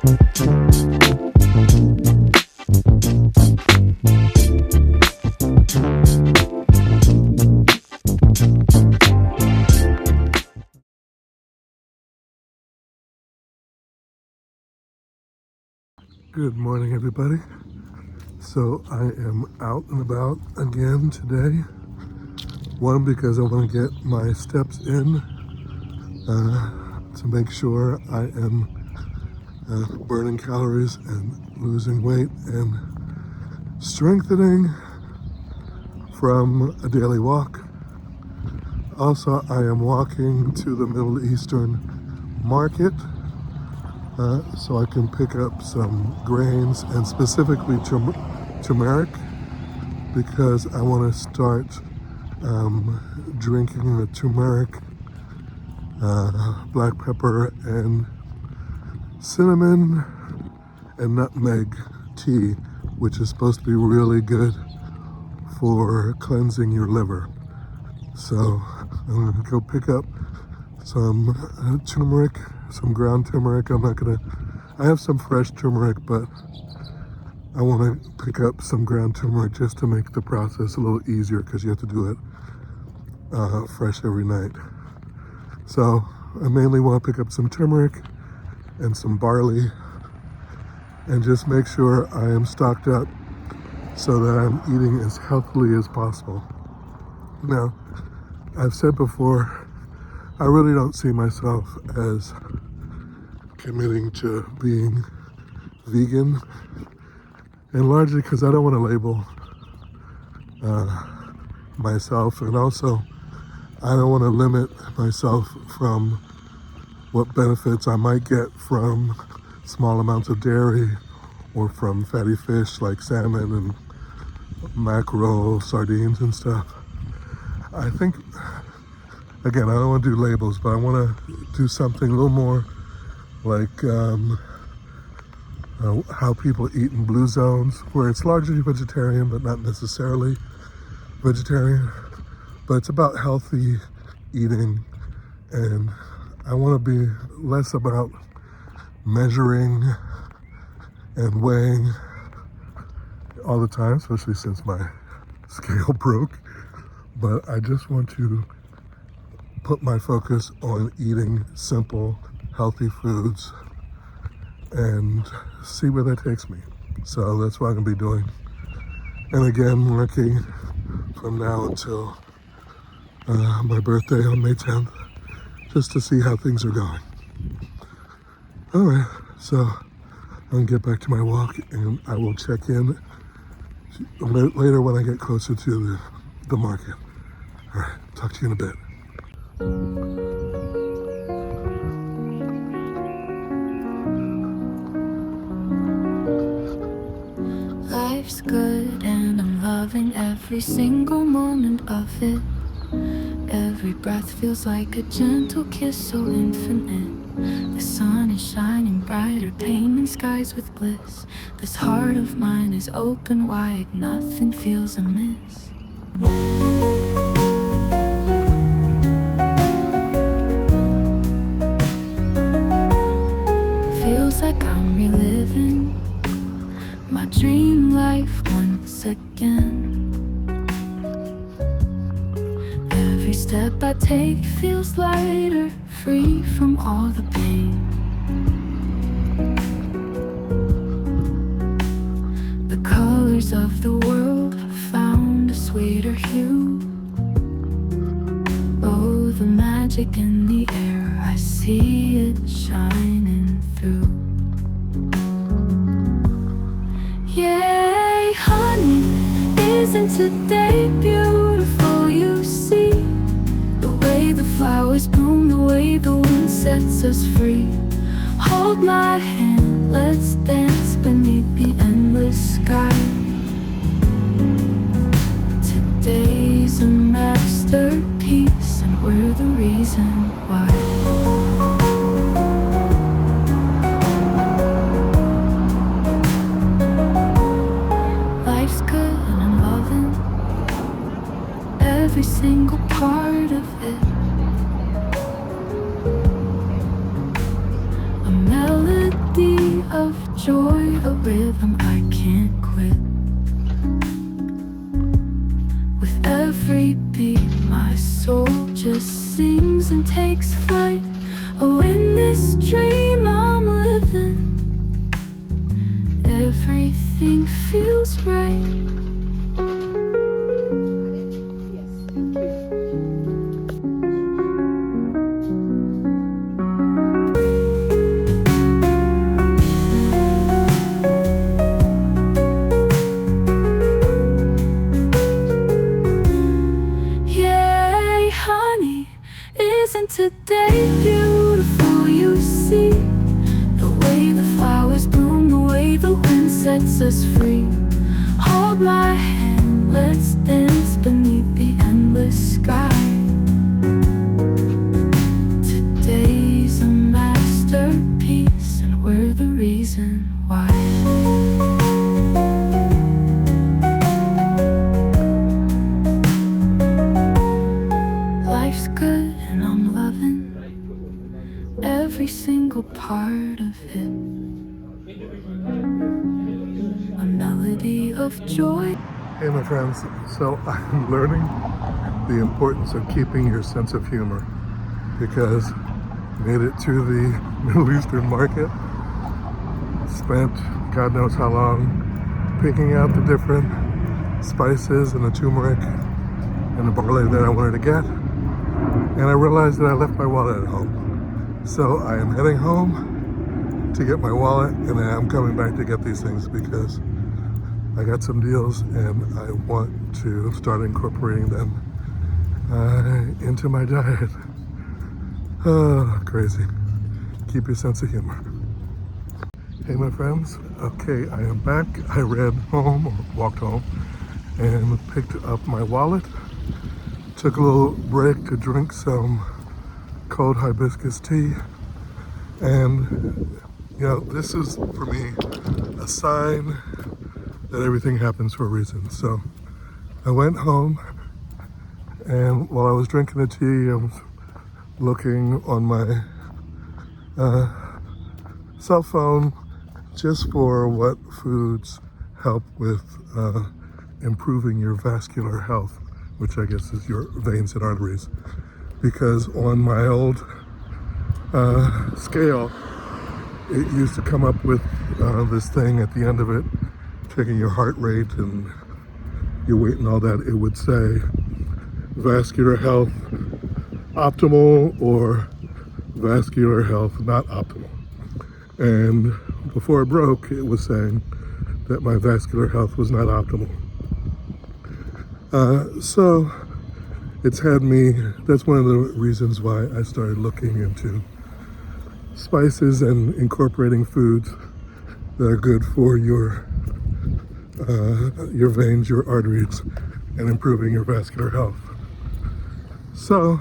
Good morning, everybody. So I am out and about again today. One, because I want to get my steps in to make sure I am burning calories and losing weight and strengthening from a daily walk. Also, I am walking to the Middle Eastern market so I can pick up some grains and specifically turmeric, because I want to start drinking the turmeric, black pepper, and cinnamon and nutmeg tea, which is supposed to be really good for cleansing your liver. So I'm going to go pick up some turmeric, some ground turmeric. I have some fresh turmeric, but I want to pick up some ground turmeric just to make the process a little easier, because you have to do it fresh every night. So I mainly want to pick up some turmeric and some barley and just make sure I am stocked up so that I'm eating as healthily as possible. Now, I've said before, I really don't see myself as committing to being vegan, and largely because I don't want to label myself, and also I don't want to limit myself from what benefits I might get from small amounts of dairy or from fatty fish like salmon and mackerel, sardines and stuff. I think, again, I don't want to do labels, but I want to do something a little more like how people eat in blue zones, where it's largely vegetarian but not necessarily vegetarian, but it's about healthy eating, and I want to be less about measuring and weighing all the time, especially since my scale broke, but I just want to put my focus on eating simple, healthy foods and see where that takes me. So that's what I'm gonna be doing. And again, working from now until my birthday on May 10th, just to see how things are going. All right, so I'm gonna get back to my walk, and I will check in later when I get closer to the market. All right, talk to you in a bit. Life's good and I'm loving every single moment of it. Every breath feels like a gentle kiss, so infinite. The sun is shining brighter, painting skies with bliss. This heart of mine is open wide, nothing feels amiss. Feels like I'm reliving my dream life once again. Every step I take feels lighter, free from all the pain. The colors of the world have found a sweeter hue. Oh, the magic in the air, I see it shining through. Yay, honey, isn't today beautiful? You see the way the flowers bloom, the way the wind sets us free. Hold my hand, let's dance beneath the endless sky. Today's a masterpiece, and we're the reason why. Every single part of it, a melody of joy, a rhythm I can't quit. With every beat, my soul just sings and takes flight. Oh, in this dream I'm living, everything feels right. Yay, honey, isn't today beautiful? You see the way the flowers bloom, the way the wind sets us free. Hold my hand, let's dance beneath the endless sky. Today's a masterpiece, and we're the reason why. Life's good and I'm loving every single part of it. A melody of joy. Hey my friends, so I'm learning the importance of keeping your sense of humor because made it to the Middle Eastern market, spent God knows how long picking out the different spices and the turmeric and the barley that I wanted to get, and I realized that I left my wallet at home. So I am heading home to get my wallet, and then I'm coming back to get these things because I got some deals and I want to start incorporating them into my diet. Oh, crazy. Keep your sense of humor. Hey my friends, okay, I am back. I ran home, or walked home, and picked up my wallet. Took a little break to drink some cold hibiscus tea. And, you know, this is, for me, a sign that everything happens for a reason. So I went home, and while I was drinking the tea, I was looking on my cell phone just for what foods help with improving your vascular health, which I guess is your veins and arteries. Because on my old scale, it used to come up with this thing at the end of it, checking your heart rate and your weight and all that. It would say vascular health optimal or vascular health not optimal. And before it broke, it was saying that my vascular health was not optimal. So it's had me, that's one of the reasons why I started looking into spices and incorporating foods that are good for your veins, your arteries, and improving your vascular health. So,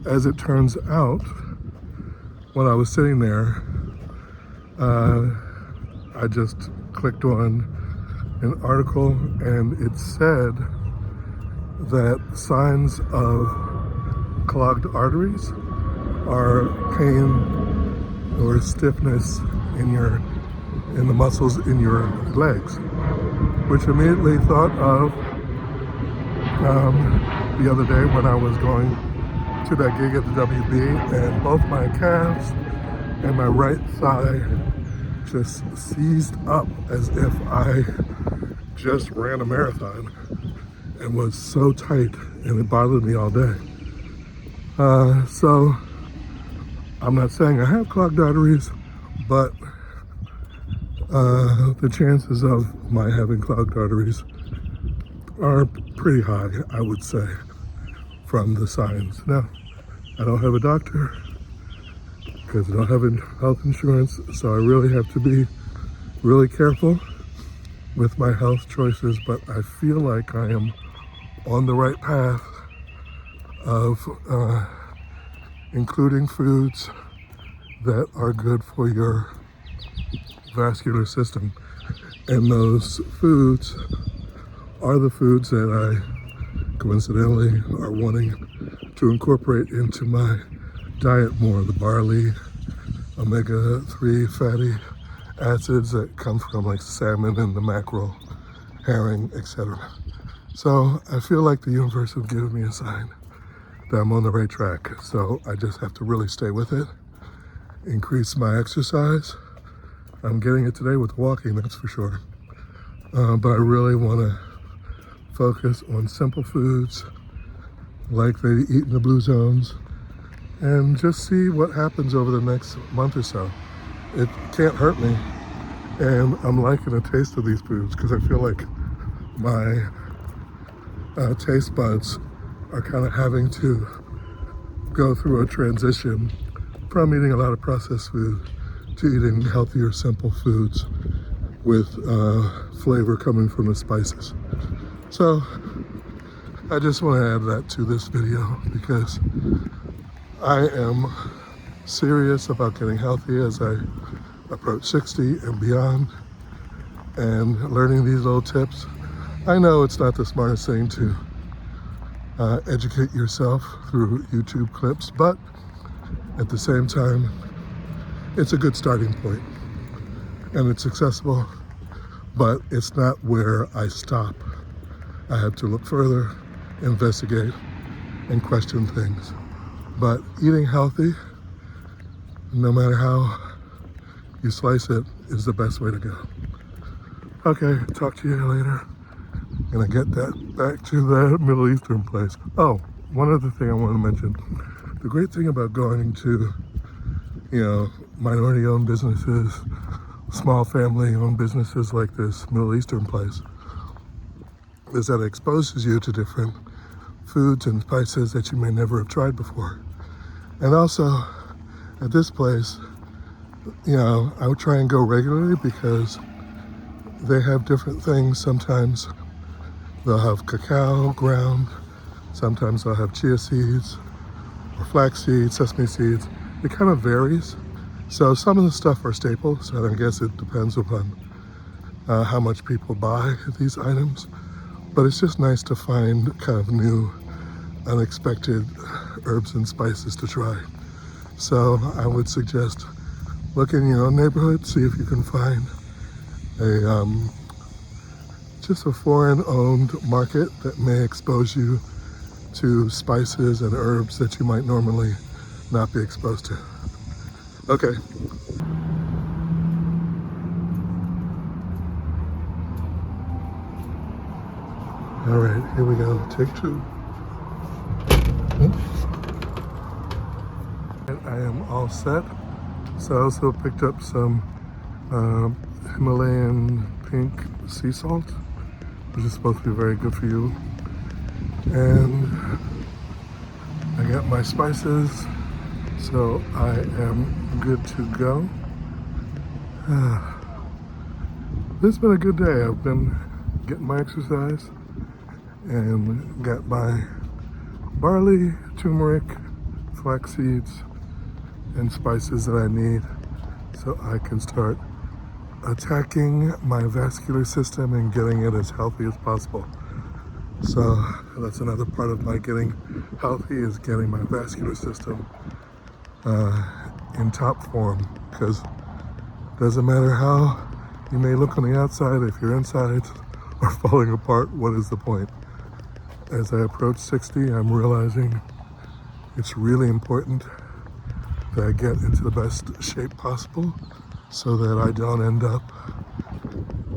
as it turns out, when I was sitting there, I just clicked on an article, and it said that signs of clogged arteries are pain or stiffness in the muscles in your legs, which immediately thought of the other day when I was going to that gig at the WB, and both my calves and my right thigh just seized up as if I just ran a marathon and was so tight, and it bothered me all day. So I'm not saying I have clogged arteries, but the chances of my having clogged arteries are pretty high, I would say, from the signs. Now, I don't have a doctor because I don't have health insurance, so I really have to be really careful with my health choices, but I feel like I am on the right path of including foods that are good for your vascular system. And those foods are the foods that I coincidentally are wanting to incorporate into my diet more. The barley, omega-3 fatty acids that come from like salmon and the mackerel, herring, etc. So I feel like the universe has given me a sign that I'm on the right track. So I just have to really stay with it, increase my exercise. I'm getting it today with walking, that's for sure. But I really want to focus on simple foods like they eat in the blue zones and just see what happens over the next month or so. It can't hurt me, and I'm liking the taste of these foods because I feel like my taste buds are kind of having to go through a transition from eating a lot of processed food to eating healthier, simple foods with flavor coming from the spices. So I just want to add that to this video because I am serious about getting healthy as I approach 60 and beyond, and learning these little tips. I know it's not the smartest thing to educate yourself through YouTube clips, but at the same time, it's a good starting point and it's accessible, but it's not where I stop. I have to look further, investigate, and question things. But eating healthy, no matter how you slice it, is the best way to go. Okay, talk to you later. Gonna get that back to that Middle Eastern place. Oh, one other thing I want to mention. The great thing about going to, minority-owned businesses, small family-owned businesses like this Middle Eastern place is that it exposes you to different foods and spices that you may never have tried before. And also, at this place, I would try and go regularly because they have different things. Sometimes they'll have cacao ground, sometimes they'll have chia seeds or flax seeds, sesame seeds. It kind of varies. So some of the stuff are staples, and I guess it depends upon how much people buy these items. But it's just nice to find kind of new, unexpected herbs and spices to try. So I would suggest look in your own neighborhood, see if you can find just a foreign-owned market that may expose you to spices and herbs that you might normally not be exposed to. Okay. All right, here we go. Take two. And I am all set. So I also picked up some Himalayan pink sea salt, which is supposed to be very good for you. And I got my spices, so I am good to go. This has been a good day. I've been getting my exercise and got my barley, turmeric, flax seeds, and spices that I need so I can start attacking my vascular system and getting it as healthy as possible. So that's another part of my getting healthy, is getting my vascular system in top form, because it doesn't matter how you may look on the outside, if your insides are falling apart, what is the point? As I approach 60, I'm realizing it's really important that I get into the best shape possible so that I don't end up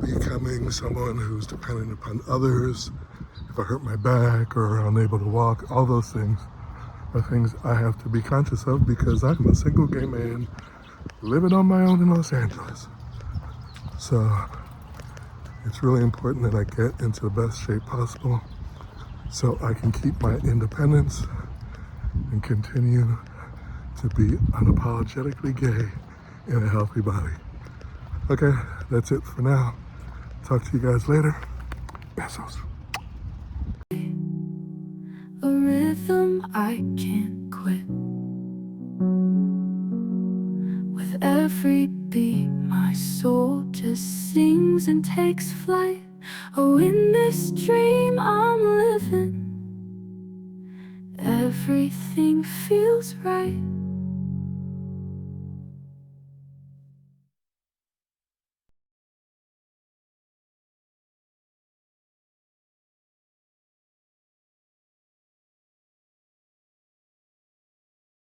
becoming someone who's dependent upon others. If I hurt my back or unable to walk, all those things are things I have to be conscious of because I'm a single gay man living on my own in Los Angeles. So it's really important that I get into the best shape possible so I can keep my independence and continue to be unapologetically gay in a healthy body. Okay, that's it for now. Talk to you guys later. Besos. A rhythm I can't quit. With every beat, my soul just sings and takes flight. Oh, in this dream I'm living, everything feels right.